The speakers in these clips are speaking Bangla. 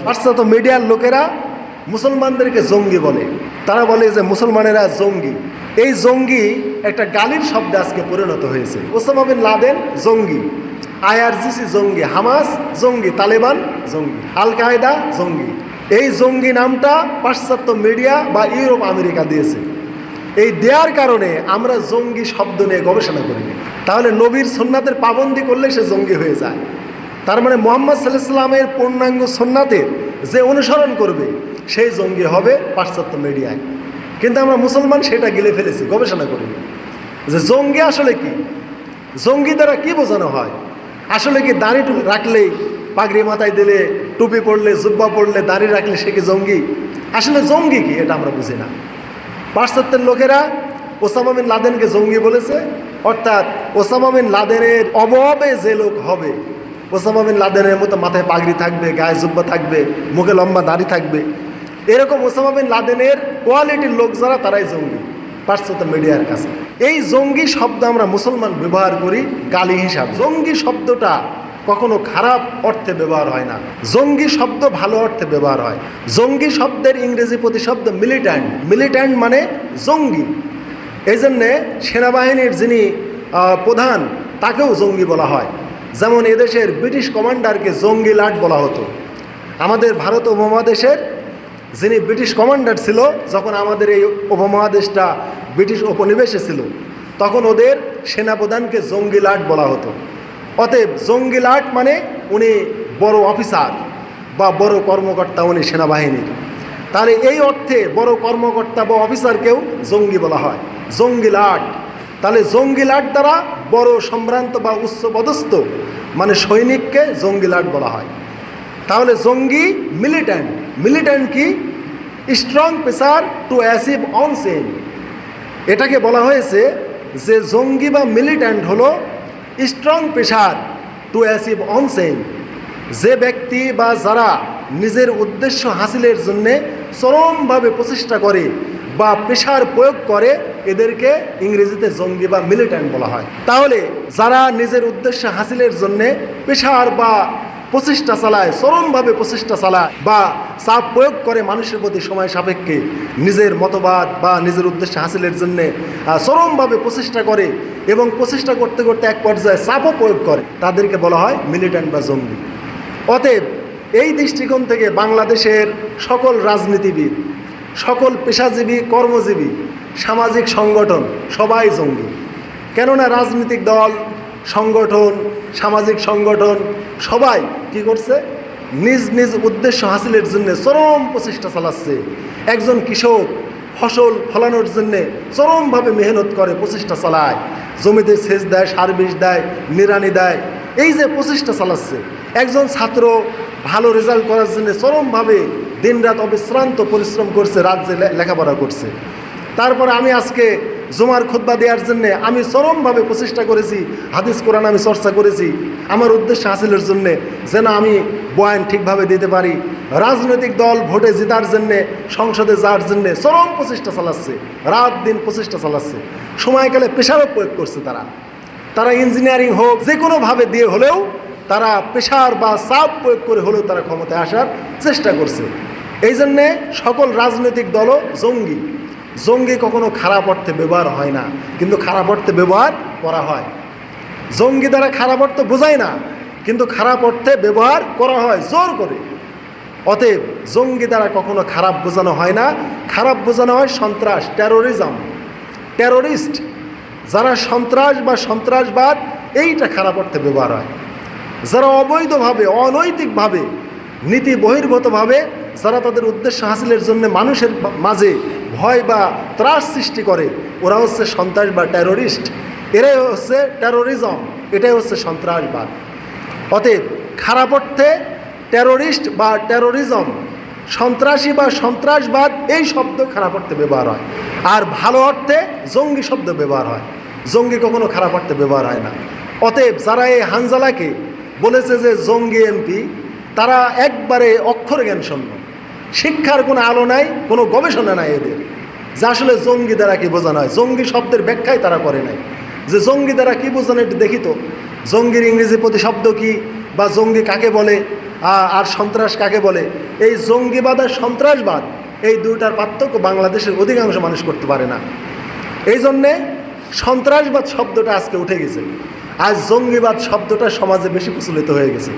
পাশ্চাত্য মিডিয়ার লোকেরা মুসলমানদেরকে জঙ্গি বলে, তারা বলে যে মুসলমানেরা জঙ্গি। এই জঙ্গি একটা গালির শব্দে আজকে পরিণত হয়েছে। ওসামা বিন লাদেন জঙ্গি, আইআরজিসি জঙ্গি, হামাস জঙ্গি, তালেবান জঙ্গি, আল কায়দা জঙ্গি। এই জঙ্গি নামটা পাশ্চাত্য মিডিয়া বা ইউরোপ আমেরিকা দিয়েছে। এই দেওয়ার কারণে আমরা জঙ্গি শব্দ নিয়ে গবেষণা করি। তাহলে নবীর সুন্নাতের পাবন্দি করলে সে জঙ্গি হয়ে যায়। তার মানে মুহাম্মদ সাল্লাল্লাহু আলাইহি ওয়াসাল্লামের পূর্ণাঙ্গ সুন্নাতের যে অনুসরণ করবে সেই জঙ্গি হবে পাশ্চাত্য মিডিয়ায়। কিন্তু আমরা মুসলমান সেটা গিলে ফেলেছি, গবেষণা করিনি যে জঙ্গি আসলে কি, জঙ্গি দ্বারা কি বোঝানো হয়। আসলে কি দাড়ি রাখলেই, পাগড়ি মাথায় দিলে, টুপি পরলে, জুব্বা পরলে, দাড়ি রাখলে সে কি জঙ্গি? আসলে জঙ্গি কি এটা আমরা বুঝি না। পাশ্চাত্যের লোকেরা ওসামা বিন লাদেনকে জঙ্গি বলেছে, অর্থাৎ ওসামা বিন লাদেনের অভাবে যে লোক হবে, ওসামা বিন লাদেনের মতো মাথায় পাগড়ি থাকবে, গায়ে জুব্বা থাকবে, মুখে লম্বা দাড়ি থাকবে, এরকম ওসামা বিন লাদেনের কোয়ালিটির লোক যারা, তারাই জঙ্গি পাশ্চাত্য মিডিয়ার কাছে। এই জঙ্গি শব্দ আমরা মুসলমান ব্যবহার করি গালি হিসাব। জঙ্গি শব্দটা কখনো খারাপ অর্থে ব্যবহার হয় না, জঙ্গি শব্দ ভালো অর্থে ব্যবহার হয়। জঙ্গি শব্দের ইংরেজি প্রতিশব্দ মিলিট্যান্ট, মিলিট্যান্ট মানে জঙ্গি। এই জন্যে সেনাবাহিনীর যিনি প্রধান তাকেও জঙ্গি বলা হয়। যেমন এদেশের ব্রিটিশ কমান্ডারকে জঙ্গি লাট বলা হতো। আমাদের ভারত উপমহাদেশের যিনি ব্রিটিশ কমান্ডার ছিল, যখন আমাদের এই উপমহাদেশটা ব্রিটিশ উপনিবেশে ছিল, তখন ওদের সেনাপ্রধানকে জঙ্গি লাট বলা হতো। অতএব জঙ্গি লাট মানে উনি বড় অফিসার বা বড় কর্মকর্তা, উনি সেনাবাহিনীর। তাহলে এই অর্থে বড় কর্মকর্তা বা অফিসারকেও জঙ্গি বলা হয়, জঙ্গি লাট। তাহলে জঙ্গি লাট দ্বারা বড় সম্ভ্রান্ত বা উচ্চপদস্থ মানে সৈনিককে জঙ্গি লাট বলা হয়। তাহলে জঙ্গি মিলিট্যান্ট, মিলিট্যান্ট কি? Strong pressure to achieve on change. এটাকে বলা হয়েছে যে জঙ্গি বা মিলিট্যান্ট হলো strong pressure to achieve on change. যে ব্যক্তি বা যারা নিজের উদ্দেশ্য হাসিলের জন্যে চরমভাবে প্রচেষ্টা করে বা প্রেসার প্রয়োগ করে, এদেরকে ইংরেজিতে জঙ্গি বা মিলিট্যান্ট বলা হয়। তাহলে যারা নিজের উদ্দেশ্য হাসিলের জন্যে প্রেসার বা প্রচেষ্টা চালায়, চরমভাবে প্রচেষ্টা চালায় বা চাপ প্রয়োগ করে মানুষের প্রতি সময় সাপেক্ষে, নিজের মতবাদ বা নিজের উদ্দেশ্য হাসিলের জন্যে চরমভাবে প্রচেষ্টা করে এবং প্রচেষ্টা করতে করতে এক পর্যায়ে চাপও প্রয়োগ করে, তাদেরকে বলা হয় মিলিট্যান্ট বা জঙ্গি। অতএব এই দৃষ্টিকোণ থেকে বাংলাদেশের সকল রাজনীতিবিদ, সকল পেশাজীবী, কর্মজীবী, সামাজিক সংগঠন সবাই জঙ্গি। কেননা রাজনৈতিক দল, সংগঠন, সামাজিক সংগঠন সবাই কি করছে? নিজ নিজ উদ্দেশ্য হাসিলের জন্য চরম প্রচেষ্টা চালাচ্ছে। একজন কৃষক ফসল ফলানোর জন্যে চরমভাবে মেহনত করে, প্রচেষ্টা চালায়, জমিতে সেচ দেয়, সার বিষ দেয়, নিড়ানি দেয়, এই যে প্রচেষ্টা চালাচ্ছে। একজন ছাত্র ভালো রেজাল্ট করার জন্য চরমভাবে দিনরাত অবিশ্রান্ত পরিশ্রম করছে, রাজ্যে লেখাপড়া করছে। তারপরে আমি আজকে জুমার খুতবা দেওয়ার জন্যে আমি চরমভাবে প্রচেষ্টা করেছি, হাদিস কোরআন আমি চর্চা করেছি আমার উদ্দেশ্য হাসিলের জন্যে, যেন আমি বয়ান ঠিকভাবে দিতে পারি। রাজনৈতিক দল ভোটে জেতার জন্যে, সংসদে যাওয়ার জন্যে চরম প্রচেষ্টা চালাচ্ছে, রাত দিন প্রচেষ্টা চালাচ্ছে, সময়কালে প্রেশারও প্রয়োগ করছে। তারা ইঞ্জিনিয়ারিং হোক যে কোনোভাবে দিয়ে হলেও তারা প্রেশার বা চাপ প্রয়োগ করে হলেও তারা ক্ষমতায় আসার চেষ্টা করছে। এই জন্যে সকল রাজনৈতিক দলও জঙ্গি। জঙ্গি কখনো খারাপ অর্থে ব্যবহার হয় না, কিন্তু খারাপ অর্থে ব্যবহার করা হয়। জঙ্গি দ্বারা খারাপ অর্থ বোঝায় না, কিন্তু খারাপ অর্থে ব্যবহার করা হয় জোর করে। অতএব জঙ্গি দ্বারা কখনো খারাপ বোঝানো হয় না, খারাপ বোঝানো হয় সন্ত্রাস, টেরোরিজম, টেরোরিস্ট। যারা সন্ত্রাস বা সন্ত্রাসবাদ, এইটা খারাপ অর্থে ব্যবহার হয়। যারা অবৈধভাবে, অনৈতিকভাবে, নীতি বহির্ভূতভাবে যারা তাদের উদ্দেশ্য হাসিলের জন্য মানুষের মাঝে ভয় বা ত্রাস সৃষ্টি করে, ওরা হচ্ছে সন্ত্রাস বা টেরোরিস্ট। এরাই হচ্ছে টেরোরিজম, এটাই হচ্ছে সন্ত্রাসবাদ। অতএব খারাপ অর্থে টেরোরিস্ট বা টেরোরিজম, সন্ত্রাসী বা সন্ত্রাসবাদ, এই শব্দ খারাপ অর্থে ব্যবহার হয়। আর ভালো অর্থে জঙ্গি শব্দ ব্যবহার হয়। জঙ্গি কখনো খারাপ অর্থে ব্যবহার হয় না। অতএব যারা এই হানজালাকে বলেছে যে জঙ্গি এমপি, তারা একবারে অক্ষর জ্ঞান শূন্য, শিক্ষার কোনো আলো নাই, কোনো গবেষণা নাই এদের, যে আসলে জঙ্গি দ্বারা কি বোঝানো হয়। জঙ্গি শব্দের ব্যাখ্যাই তারা করে নাই, যে জঙ্গি দ্বারা কি বোঝানো একটু দেখি তো। জঙ্গির ইংরেজি প্রতিশব্দ কি, বা জঙ্গি কাকে বলে আর সন্ত্রাস কাকে বলে, এই জঙ্গিবাদ আর সন্ত্রাসবাদ এই দুইটার পার্থক্য বাংলাদেশের অধিকাংশ মানুষ করতে পারে না। এই জন্যে সন্ত্রাসবাদ শব্দটা আজকে উঠে গেছে, আজ জঙ্গিবাদ শব্দটা সমাজে বেশি প্রচলিত হয়ে গেছে।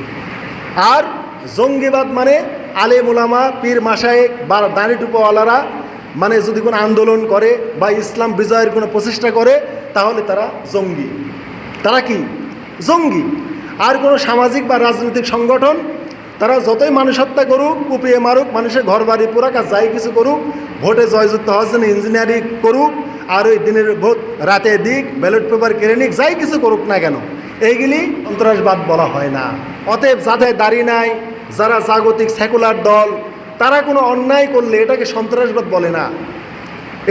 আর জঙ্গিবাদ মানে আলেম ওলামা, পীর মাশায়েখ বা দাড়ি টুপোওয়ালারা মানে যদি কোনো আন্দোলন করে বা ইসলাম বিজয়ের কোনো প্রচেষ্টা করে তাহলে তারা জঙ্গি। তারা কি? জঙ্গি। আর কোনো সামাজিক বা রাজনৈতিক সংগঠন তারা যতই মানুষ হত্যা করুক, কুপিয়ে মারুক, মানুষের ঘর বাড়ি পোড়াক আর যাই কিছু করুক, ভোটে জয়যুক্ত হওয়ার জন্য ইঞ্জিনিয়ারিং করুক, আর ওই দিনের ভোট রাতে দিক, ব্যালট পেপার কেড়ে নিক, যাই কিছু করুক না কেন, এইগুলি সন্ত্রাসবাদ বলা হয় না। অতএব যাদের দাড়ি নাই, যারা জাগতিক সেকুলার দল, তারা কোনো অন্যায় করলে এটাকে সন্ত্রাসবাদ বলে না।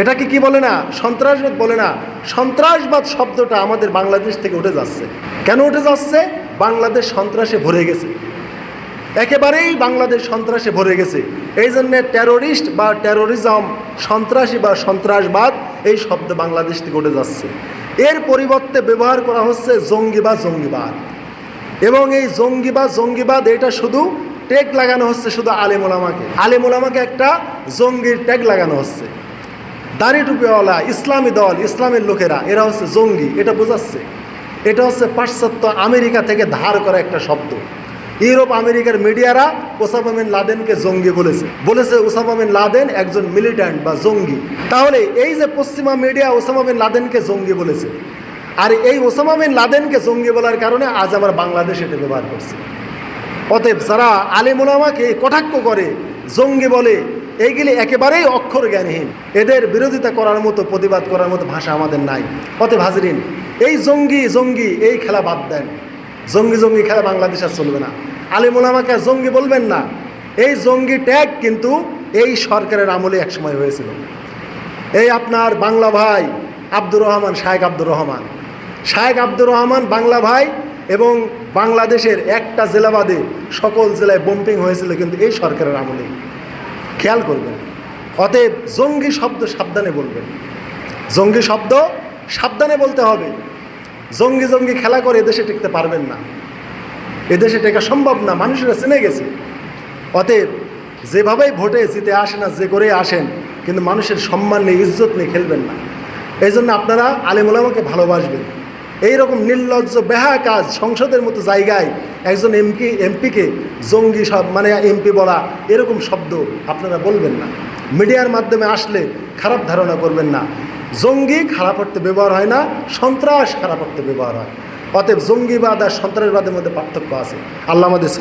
এটাকে কি বলে না? সন্ত্রাসবাদ বলে না। সন্ত্রাসবাদ শব্দটা আমাদের বাংলাদেশ থেকে উঠে যাচ্ছে। কেন উঠে যাচ্ছে? বাংলাদেশ সন্ত্রাসে ভরে গেছে, একেবারেই বাংলাদেশ সন্ত্রাসে ভরে গেছে। এই জন্যে টেরোরিস্ট বা টেরোরিজম, সন্ত্রাসী বা সন্ত্রাসবাদ এই শব্দ বাংলাদেশ থেকে উঠে যাচ্ছে। এর পরিবর্তে ব্যবহার করা হচ্ছে জঙ্গি বা জঙ্গিবাদ। এবং এই জঙ্গি বা জঙ্গিবাদ এটা শুধু ট্যাগ লাগানো হচ্ছে শুধু আলেম ওলামাকে। আলেম ওলামাকে একটা জঙ্গির ট্যাগ লাগানো হচ্ছে। দাড়ি টুপিওয়ালা ইসলামী দল, ইসলামের লোকেরা, এরা হচ্ছে জঙ্গি, এটা বোঝাচ্ছে। এটা হচ্ছে পাশ্চাত্য আমেরিকা থেকে ধার করা একটা শব্দ। ইউরোপ আমেরিকার মিডিয়ারা ওসামা বিন লাদেনকে জঙ্গি বলেছে ওসামা বিন লাদেন একজন মিলিট্যান্ট বা জঙ্গি। তাহলে এই যে পশ্চিমা মিডিয়া ওসামা বিন লাদেনকে জঙ্গি বলেছে, আর এই ওসামা বিন লাদেনকে জঙ্গি বলার কারণে আজ আমার বাংলাদেশ এটা ব্যবহার করছে। অতএব যারা আলেম ওলামাকে কটাক্ষ করে, জঙ্গি বলে, এইগুলি একেবারেই অক্ষর জ্ঞানহীন। এদের বিরোধিতা করার মতো, প্রতিবাদ করার মতো ভাষা আমাদের নাই। অতএব হাজরিন, এই জঙ্গি এই খেলা বাদ দেন। জঙ্গি খেলা বাংলাদেশ আর চলবে না। আলেম ওলামাকে জঙ্গি বলবেন না। এই জঙ্গি ট্যাগ কিন্তু এই সরকারের আমলে একসময় হয়েছিল। এই আপনার বাংলা ভাই আব্দুর রহমান, শায়েখ আব্দুর রহমান বাংলা ভাই, এবং বাংলাদেশের একটা জেলা বাদে সকল জেলায় বোম্পিং হয়েছিল কিন্তু এই সরকারের আমলে। খেয়াল করবেন। অতএব জঙ্গি শব্দ সাবধানে বলবেন, জঙ্গি শব্দ সাবধানে বলতে হবে। জঙ্গি খেলা করে এদেশে টিকতে পারবেন না, এদেশে টেকা সম্ভব না, মানুষেরা চিনে গেছে। অতএব যেভাবেই ভোটে জিতে আসেন না, যে করে আসেন, কিন্তু মানুষের সম্মান নিয়ে, ইজ্জত নিয়ে খেলবেন না। এই জন্য আপনারা আলেম ওলামাকে ভালোবাসবেন। এইরকম নির্লজ্জ বেহা কাজ সংসদের মতো জায়গায় একজন এমপিকে জঙ্গি সব মানে এমপি বলা, এরকম শব্দ আপনারা বলবেন না। মিডিয়ার মাধ্যমে আসলে খারাপ ধারণা করবেন না। জঙ্গি খারাপ অর্থে ব্যবহার হয় না, সন্ত্রাস খারাপ অর্থে ব্যবহার হয়। অতএব জঙ্গিবাদ আর সন্ত্রাসবাদের মধ্যে পার্থক্য আছে। আল্লাহ আমাদের